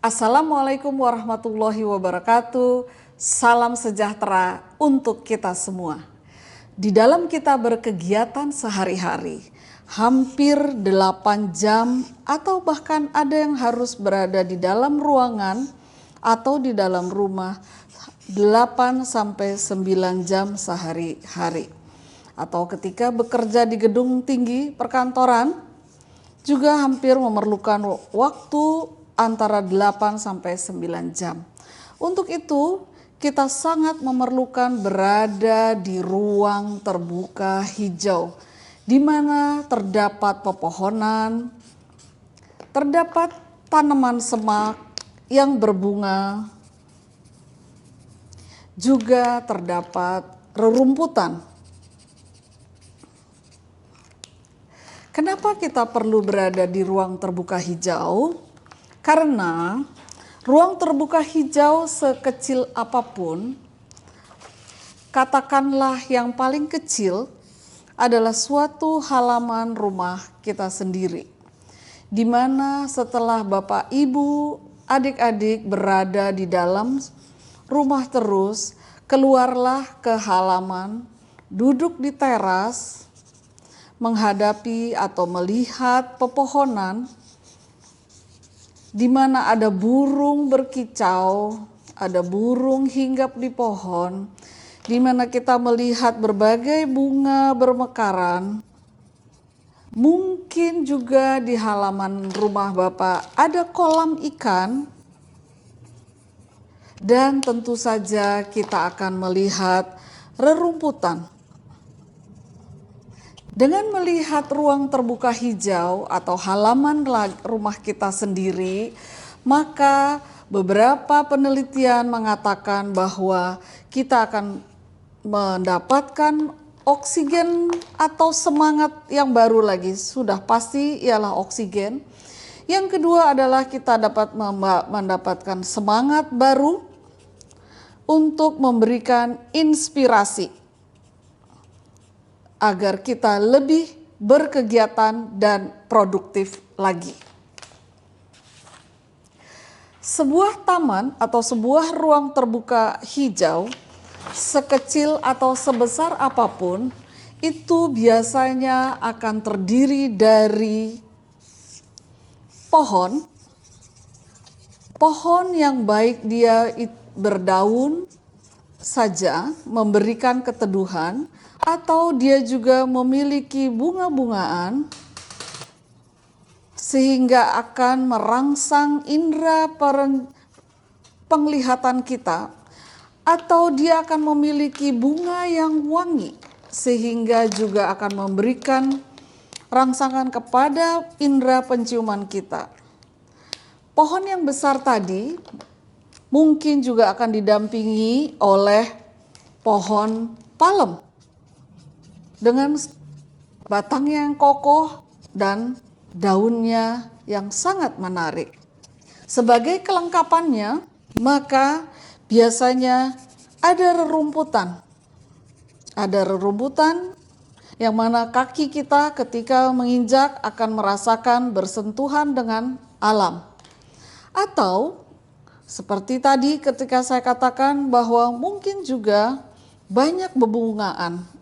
Assalamualaikum warahmatullahi wabarakatuh. Salam sejahtera untuk kita semua. Di dalam kita berkegiatan sehari-hari, hampir 8 jam atau bahkan ada yang harus berada di dalam ruangan atau di dalam rumah 8 sampai 9 jam sehari-hari. Atau ketika bekerja di gedung tinggi perkantoran, juga hampir memerlukan waktu antara 8 sampai 9 jam. Untuk itu, kita sangat memerlukan berada di ruang terbuka hijau, di mana terdapat pepohonan, terdapat tanaman semak yang berbunga, juga terdapat rerumputan. Kenapa kita perlu berada di ruang terbuka hijau? Karena ruang terbuka hijau sekecil apapun, katakanlah yang paling kecil, adalah suatu halaman rumah kita sendiri, di mana setelah Bapak, Ibu, adik-adik berada di dalam rumah terus, keluarlah ke halaman, duduk di teras, menghadapi atau melihat pepohonan, di mana ada burung berkicau, ada burung hinggap di pohon, di mana kita melihat berbagai bunga bermekaran. Mungkin juga di halaman rumah Bapak ada kolam ikan, dan tentu saja kita akan melihat rerumputan. Dengan melihat ruang terbuka hijau atau halaman rumah kita sendiri, maka beberapa penelitian mengatakan bahwa kita akan mendapatkan oksigen atau semangat yang baru lagi. Sudah pasti ialah oksigen. Yang kedua adalah kita dapat mendapatkan semangat baru untuk memberikan inspirasi agar kita lebih berkegiatan dan produktif lagi. Sebuah taman atau sebuah ruang terbuka hijau, sekecil atau sebesar apapun, itu biasanya akan terdiri dari pohon yang baik dia berdaun saja, memberikan keteduhan, atau dia juga memiliki bunga-bungaan sehingga akan merangsang indera penglihatan kita, atau dia akan memiliki bunga yang wangi sehingga juga akan memberikan rangsangan kepada indera penciuman kita. Pohon yang besar tadi mungkin juga akan didampingi oleh pohon palem dengan batangnya yang kokoh dan daunnya yang sangat menarik. Sebagai kelengkapannya, maka biasanya ada rerumputan. Ada rerumputan yang mana kaki kita ketika menginjak akan merasakan bersentuhan dengan alam. Atau seperti tadi ketika saya katakan bahwa mungkin juga banyak bebungaan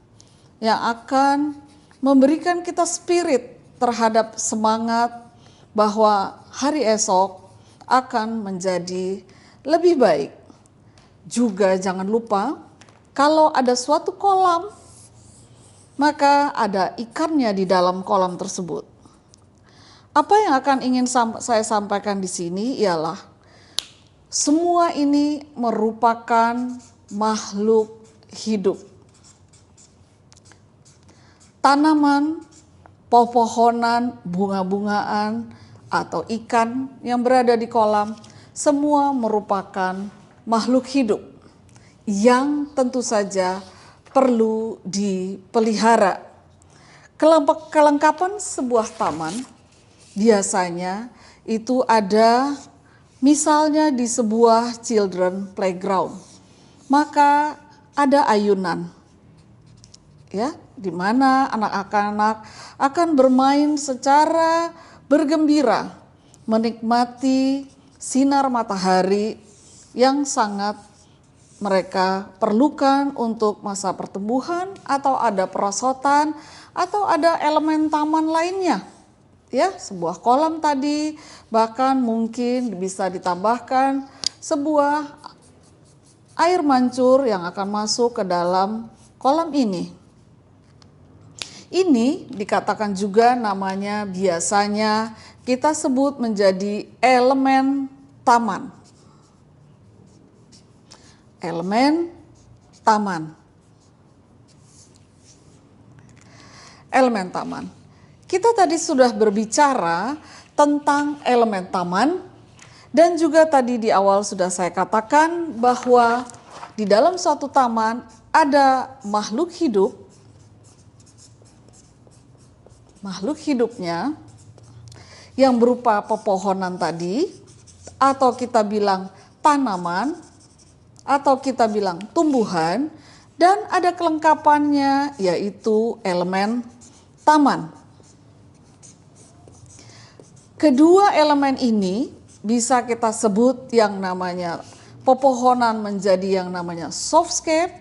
yang akan memberikan kita spirit terhadap semangat bahwa hari esok akan menjadi lebih baik. Juga jangan lupa, kalau ada suatu kolam, maka ada ikannya di dalam kolam tersebut. Apa yang akan ingin saya sampaikan di sini ialah semua ini merupakan makhluk hidup. Tanaman, pepohonan, bunga-bungaan, atau ikan yang berada di kolam, semua merupakan makhluk hidup yang tentu saja perlu dipelihara. Kelengkapan sebuah taman biasanya itu ada misalnya di sebuah children playground, maka ada ayunan, ya, di mana anak-anak akan bermain secara bergembira, menikmati sinar matahari yang sangat mereka perlukan untuk masa pertumbuhan, atau ada perosotan, atau ada elemen taman lainnya. Ya, sebuah kolam tadi, bahkan mungkin bisa ditambahkan sebuah air mancur yang akan masuk ke dalam kolam ini. Ini dikatakan juga namanya biasanya kita sebut menjadi elemen taman. Elemen taman. Elemen taman. Kita tadi sudah berbicara tentang elemen taman, dan juga tadi di awal sudah saya katakan bahwa di dalam suatu taman ada makhluk hidup. Makhluk hidupnya yang berupa pepohonan tadi, atau kita bilang tanaman, atau kita bilang tumbuhan, dan ada kelengkapannya yaitu elemen taman. Kedua elemen ini bisa kita sebut yang namanya pepohonan menjadi yang namanya softscape,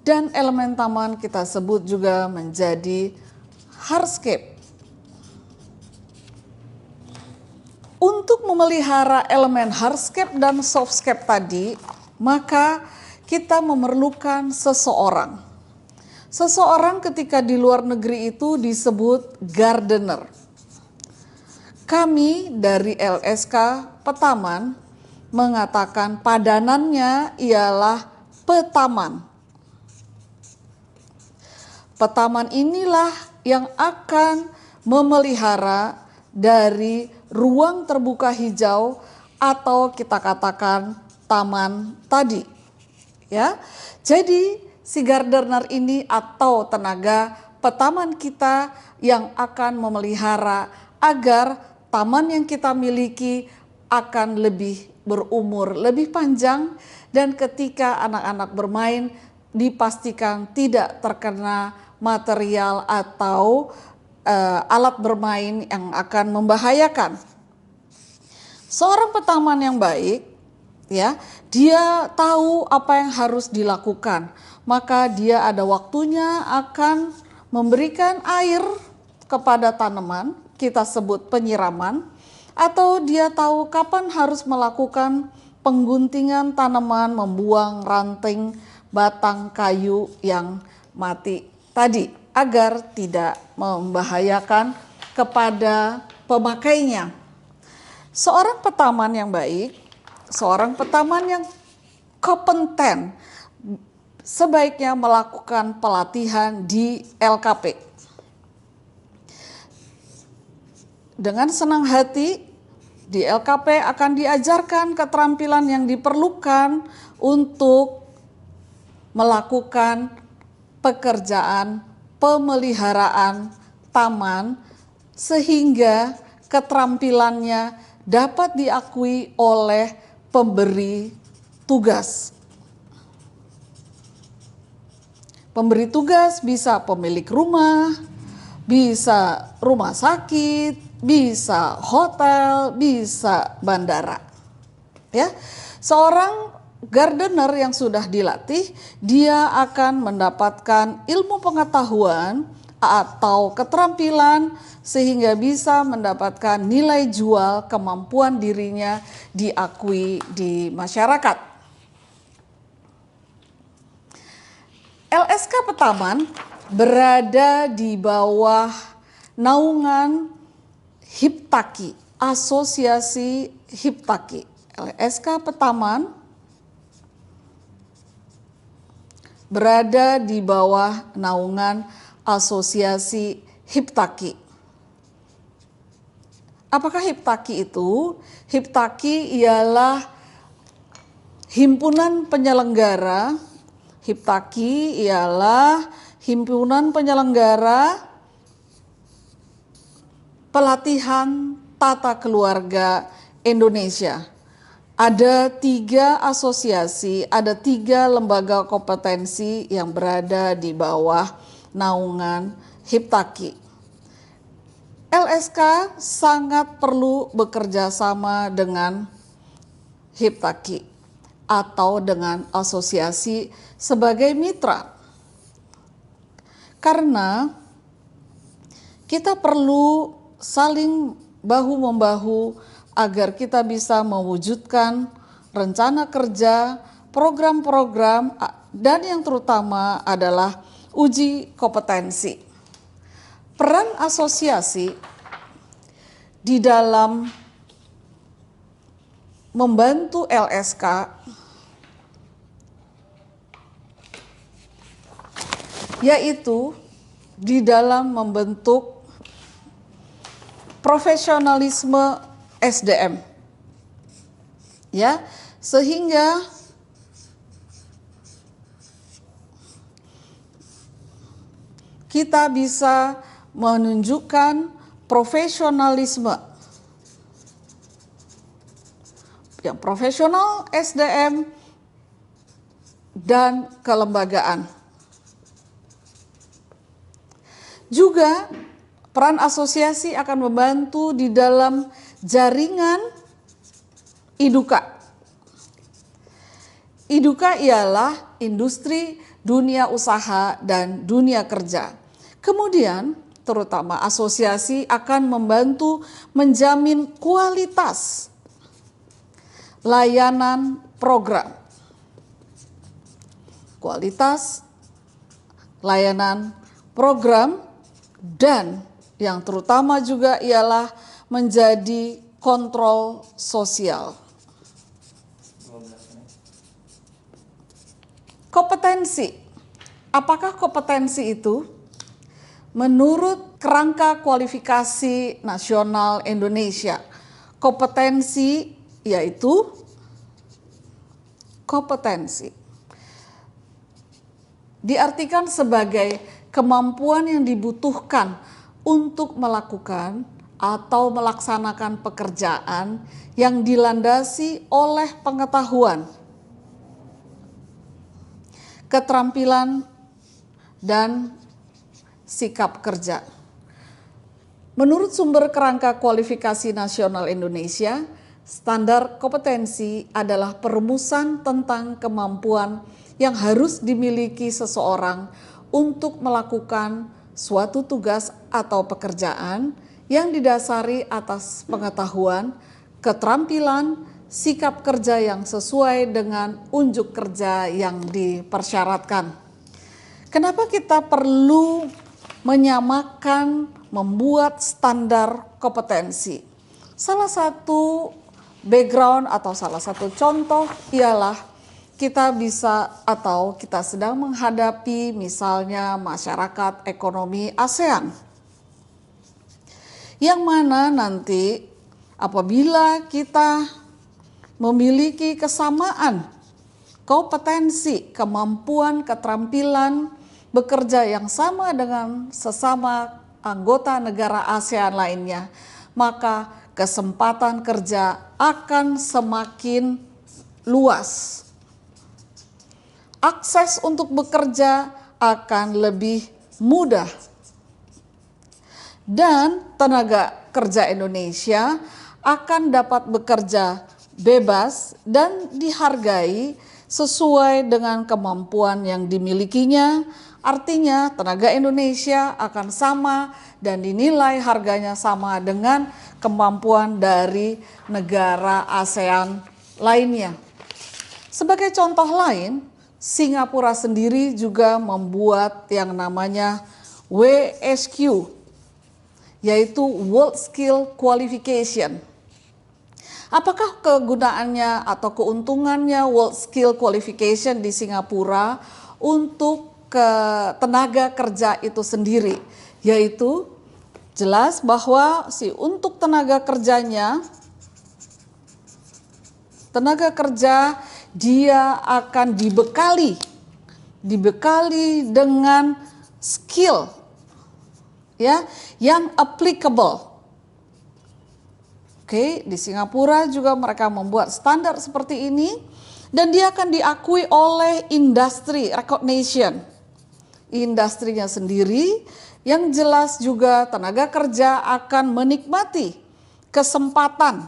dan elemen taman kita sebut juga menjadi hardscape. Untuk memelihara elemen hardscape dan softscape tadi, maka kita memerlukan seseorang. Seseorang ketika di luar negeri itu disebut gardener. Kami dari LSK Petaman mengatakan padanannya ialah petaman. Petaman inilah yang akan memelihara dari ruang terbuka hijau, atau kita katakan taman tadi. Ya. Jadi si gardener ini atau tenaga petaman kita yang akan memelihara agar taman yang kita miliki akan lebih berumur lebih panjang, dan ketika anak-anak bermain dipastikan tidak terkena material atau alat bermain yang akan membahayakan. Seorang petaman yang baik, ya, dia tahu apa yang harus dilakukan. Maka dia ada waktunya akan memberikan air kepada tanaman, kita sebut penyiraman, atau dia tahu kapan harus melakukan pengguntingan tanaman, membuang ranting batang kayu yang mati tadi, agar tidak membahayakan kepada pemakainya. Seorang petaman yang baik, seorang petaman yang kompeten, sebaiknya melakukan pelatihan di LKP. Dengan senang hati, di LKP akan diajarkan keterampilan yang diperlukan untuk melakukan pekerjaan pemeliharaan taman, sehingga keterampilannya dapat diakui oleh pemberi tugas. Pemberi tugas bisa pemilik rumah, bisa rumah sakit, bisa hotel, bisa bandara. Ya, seorang gardener yang sudah dilatih, dia akan mendapatkan ilmu pengetahuan atau keterampilan sehingga bisa mendapatkan nilai jual, kemampuan dirinya diakui di masyarakat. LSK Petaman berada di bawah naungan Hiptaki, Asosiasi Hiptaki. LSK Petaman berada di bawah naungan Asosiasi Hiptaki. Apakah Hiptaki itu? Hiptaki ialah himpunan penyelenggara. Hiptaki ialah himpunan penyelenggara pelatihan tata keluarga Indonesia. Ada 3 asosiasi, ada 3 lembaga kompetensi yang berada di bawah naungan Hiptaki. LSK sangat perlu bekerja sama dengan Hiptaki atau dengan asosiasi sebagai mitra. Karena kita perlu saling bahu-membahu agar kita bisa mewujudkan rencana kerja, program-program, dan yang terutama adalah uji kompetensi. Peran asosiasi di dalam membantu LSK yaitu di dalam membentuk profesionalisme SDM. Ya, sehingga kita bisa menunjukkan profesionalisme yang profesional SDM dan kelembagaan. Juga peran asosiasi akan membantu di dalam jaringan IDUKA. IDUKA ialah industri, dunia usaha, dan dunia kerja. Kemudian terutama asosiasi akan membantu menjamin kualitas layanan program. Kualitas layanan program dan yang terutama juga ialah menjadi kontrol sosial. Kompetensi. Apakah kompetensi itu? Menurut Kerangka Kualifikasi Nasional Indonesia, kompetensi yaitu kompetensi diartikan sebagai kemampuan yang dibutuhkan untuk melakukan atau melaksanakan pekerjaan yang dilandasi oleh pengetahuan, keterampilan, dan sikap kerja. Menurut sumber Kerangka Kualifikasi Nasional Indonesia, standar kompetensi adalah perumusan tentang kemampuan yang harus dimiliki seseorang untuk melakukan suatu tugas atau pekerjaan yang didasari atas pengetahuan, keterampilan, sikap kerja yang sesuai dengan unjuk kerja yang dipersyaratkan. Kenapa kita perlu menyamakan, membuat standar kompetensi? Salah satu background atau salah satu contoh ialah kita bisa atau kita sedang menghadapi misalnya masyarakat ekonomi ASEAN. Yang mana nanti apabila kita memiliki kesamaan kompetensi, kemampuan, keterampilan bekerja yang sama dengan sesama anggota negara ASEAN lainnya, maka kesempatan kerja akan semakin luas. Akses untuk bekerja akan lebih mudah. Dan tenaga kerja Indonesia akan dapat bekerja bebas dan dihargai sesuai dengan kemampuan yang dimilikinya. Artinya tenaga Indonesia akan sama dan dinilai harganya sama dengan kemampuan dari negara ASEAN lainnya. Sebagai contoh lain, Singapura sendiri juga membuat yang namanya WSQ, yaitu World Skill Qualification. Apakah kegunaannya atau keuntungannya World Skill Qualification di Singapura untuk tenaga kerja itu sendiri? Yaitu jelas bahwa untuk tenaga kerja dia akan dibekali dengan skill ya yang applicable. Oke, di Singapura juga mereka membuat standar seperti ini dan dia akan diakui oleh industry recognition. industrinya sendiri, yang jelas juga tenaga kerja akan menikmati kesempatan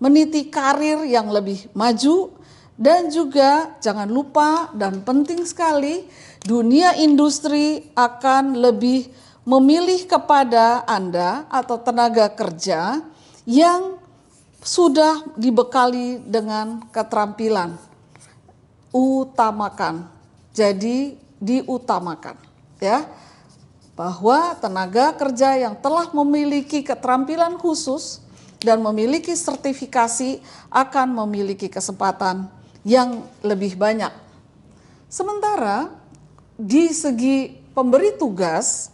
meniti karir yang lebih maju, dan juga jangan lupa dan penting sekali, dunia industri akan lebih memilih kepada Anda atau tenaga kerja yang sudah dibekali dengan keterampilan. Utamakan, jadi diutamakan ya, bahwa tenaga kerja yang telah memiliki keterampilan khusus dan memiliki sertifikasi akan memiliki kesempatan yang lebih banyak. Sementara di segi pemberi tugas,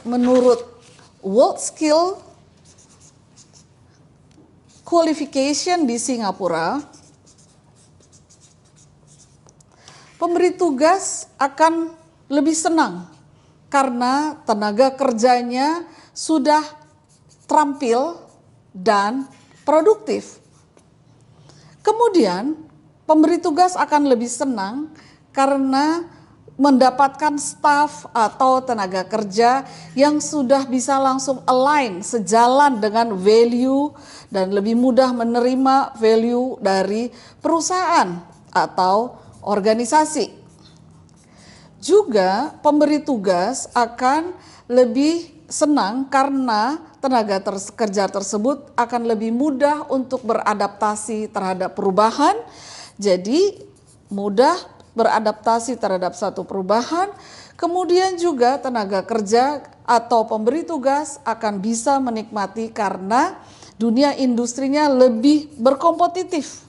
menurut World Skill Qualification di Singapura, pemberi tugas akan lebih senang karena tenaga kerjanya sudah terampil dan produktif. Kemudian pemberi tugas akan lebih senang karena mendapatkan staf atau tenaga kerja yang sudah bisa langsung align, sejalan dengan value dan lebih mudah menerima value dari perusahaan atau organisasi. Juga pemberi tugas akan lebih senang karena tenaga kerja tersebut akan lebih mudah untuk beradaptasi terhadap perubahan. Jadi mudah beradaptasi terhadap satu perubahan. Kemudian juga tenaga kerja atau pemberi tugas akan bisa menikmati karena dunia industrinya lebih berkompetitif.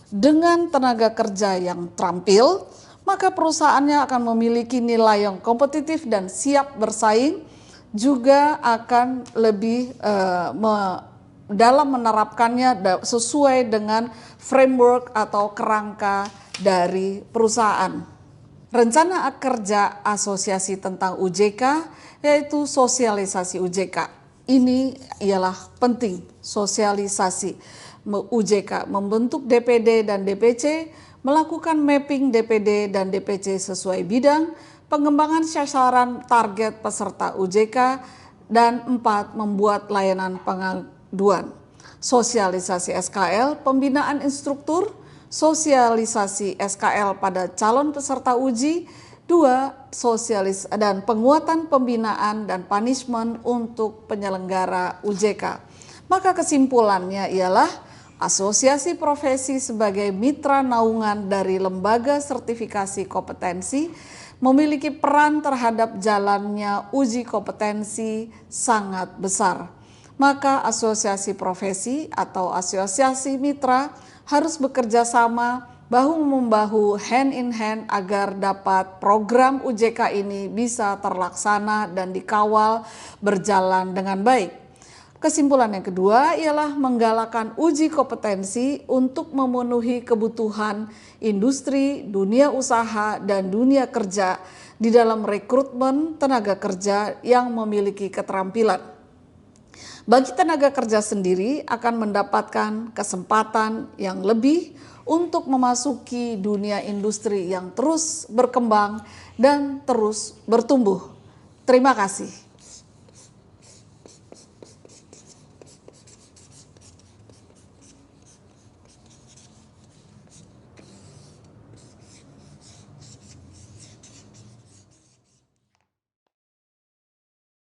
Dengan tenaga kerja yang terampil, maka perusahaannya akan memiliki nilai yang kompetitif dan siap bersaing, juga akan lebih dalam menerapkannya sesuai dengan framework atau kerangka dari perusahaan. Rencana kerja asosiasi tentang UJK yaitu sosialisasi UJK. Ini ialah penting, sosialisasi UJK, membentuk DPD dan DPC, melakukan mapping DPD dan DPC sesuai bidang, pengembangan sasaran target peserta UJK, dan 4. Membuat layanan pengaduan. Sosialisasi SKL, pembinaan instruktur, sosialisasi SKL pada calon peserta uji. 2. Sosialis dan penguatan pembinaan dan punishment untuk penyelenggara UJK. Maka kesimpulannya ialah asosiasi profesi sebagai mitra naungan dari lembaga sertifikasi kompetensi memiliki peran terhadap jalannya uji kompetensi sangat besar. Maka asosiasi profesi atau asosiasi mitra harus bekerja sama bahu-membahu, hand in hand agar dapat program UJK ini bisa terlaksana dan dikawal berjalan dengan baik. Kesimpulan yang kedua ialah menggalakkan uji kompetensi untuk memenuhi kebutuhan industri, dunia usaha, dan dunia kerja di dalam rekrutmen tenaga kerja yang memiliki keterampilan. Bagi tenaga kerja sendiri akan mendapatkan kesempatan yang lebih untuk memasuki dunia industri yang terus berkembang dan terus bertumbuh. Terima kasih.